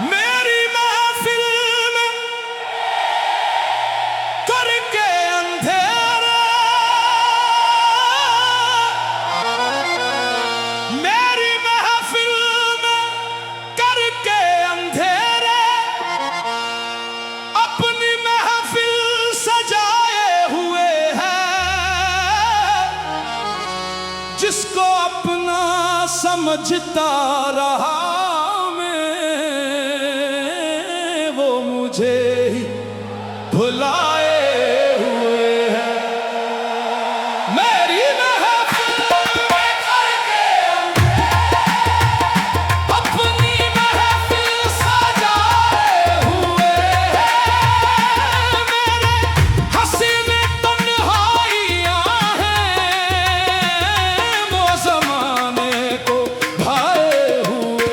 मेरी महफिल में करके अंधेरा, मेरी महफिल में करके अंधेरे, अपनी महफिल सजाए हुए हैं। जिसको अपना समझता रहा मुझे ही भुलाए हुए हैं। मेरी महफिल में करके अपनी महफिल सजाए हुए हैं। मेरे हसीन तन्हाइयां हैं, वो ज़माने को भाए हुए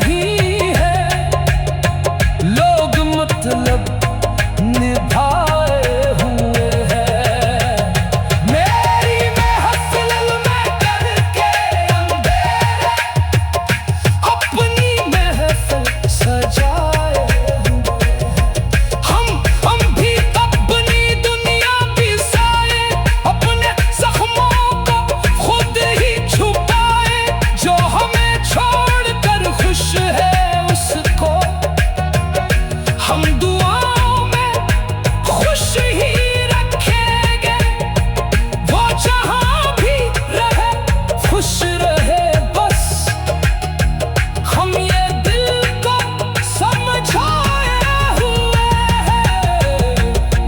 नहीं है, लोग मतलब निभाए हुए हैं। मेरी महफिल में करके अंधेरे अपनी महफिल सजाए हुए हैं। हम भी अपनी दुनिया बिसाए, अपने जख्मों को खुद ही छुपाए। जो हमें छोड़कर खुश है उसको हम दुआओं में खुश ही रखेंगे। वो जहां भी रहे खुश रहे बस, हम ये दिल को समझाए हुए हैं।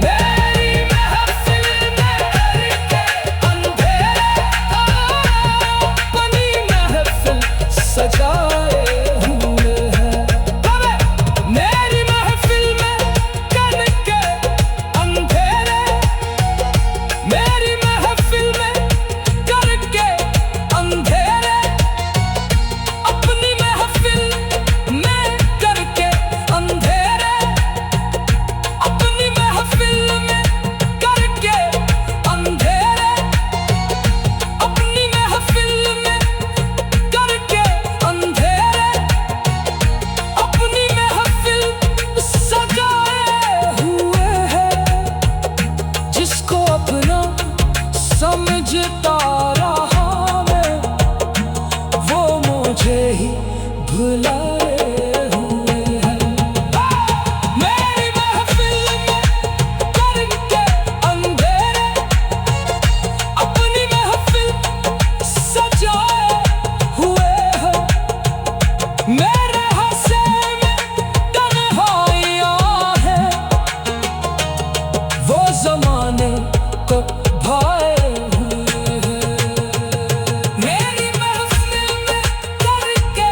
मेरी महफिल में करके अंधेरे अपनी महफिल सजाए हुए हैं। अरे मेरी महफिल में करके अंधेरे, मेरी महफिल में करके अंधेरे अपनी महफिल में करके अंधेरे अपनी महफिल में करके अंधेरे अपनी महफिल में करके अंधेरे अपनी महफिल सजाए हुए हैं। जिसको अपना समझता रहा मैं, वो मुझे ही भुलाए हुए हैं। मेरी महफिल में करके अंधेरे अपनी महफिल सजाए हुए हैं। मेरे हंसे में तन्हाइयाँ हैं, वो ज़माने को भाए हुए हैं। मेरी महफिल में करके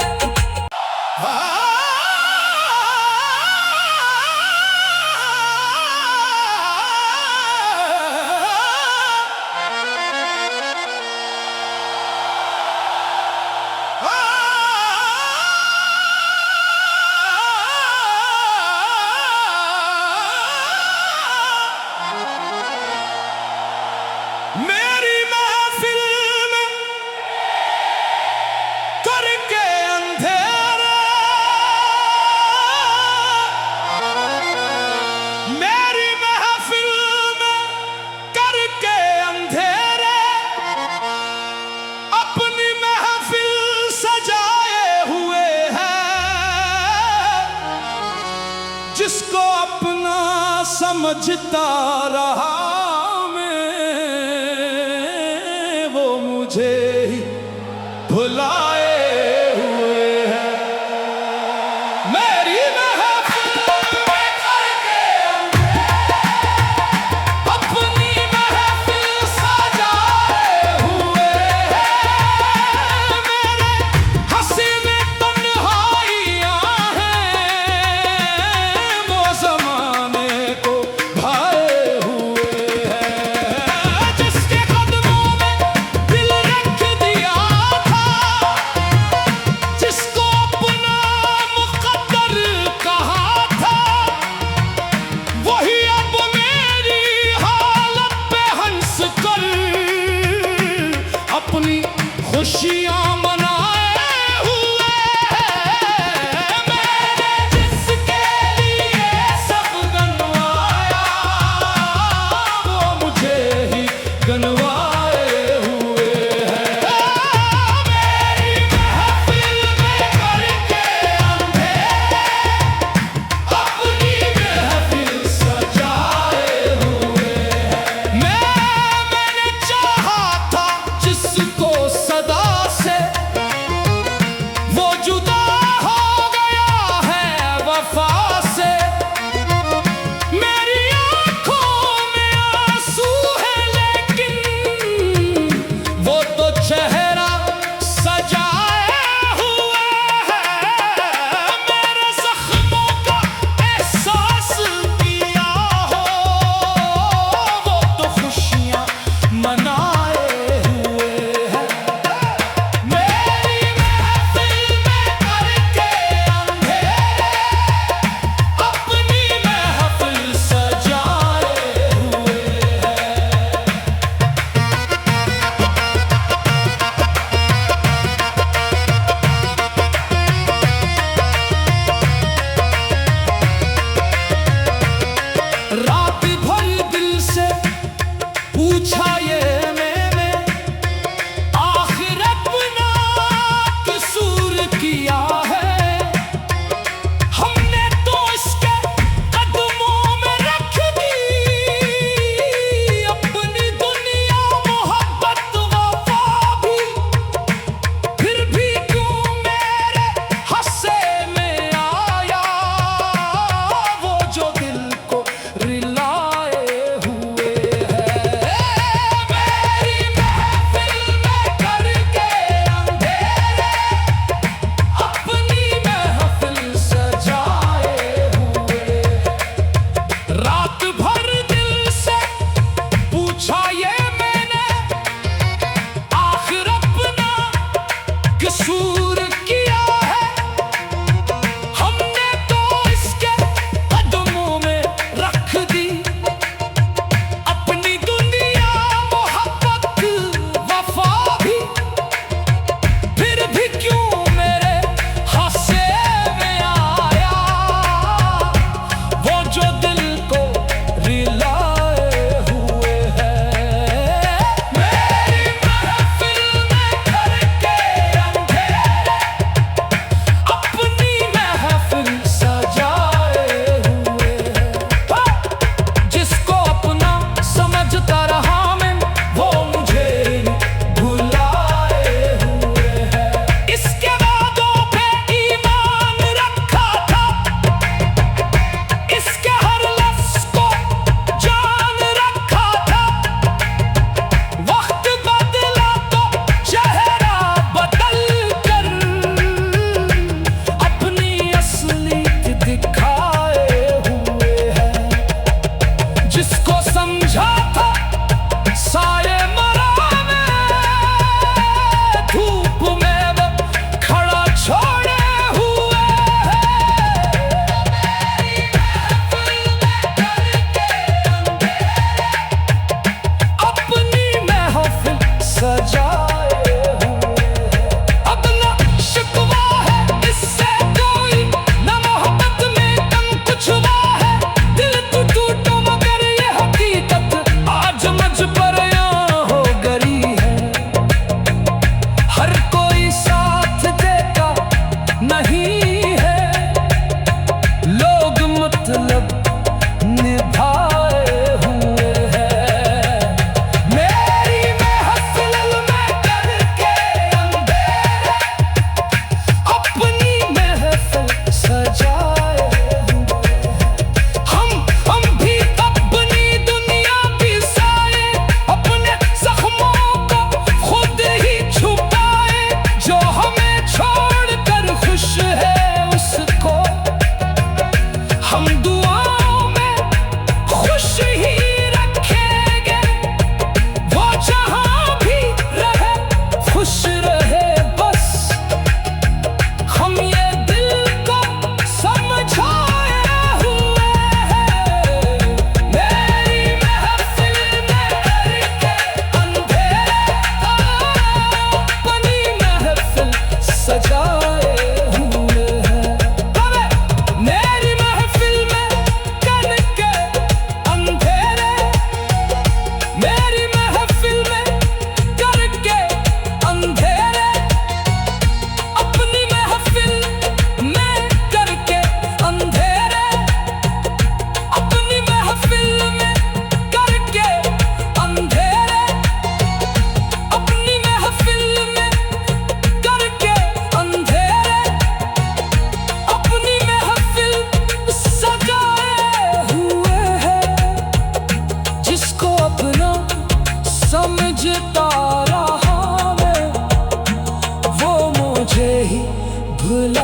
मेरी महफिल में करके अंधेरे, मेरी महफिल में करके अंधेरे अपनी महफिल सजाए हुए हैं। जिसको अपना समझता रहा वो मुझे ही भुलाए हुए हैं। मेरी महफिल में करके अपनी महफिल सजाए हुए हैं। मेरे हंसी में तन्हाइयाँ हैं, वो ज़माने को भाए हुए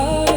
सजाए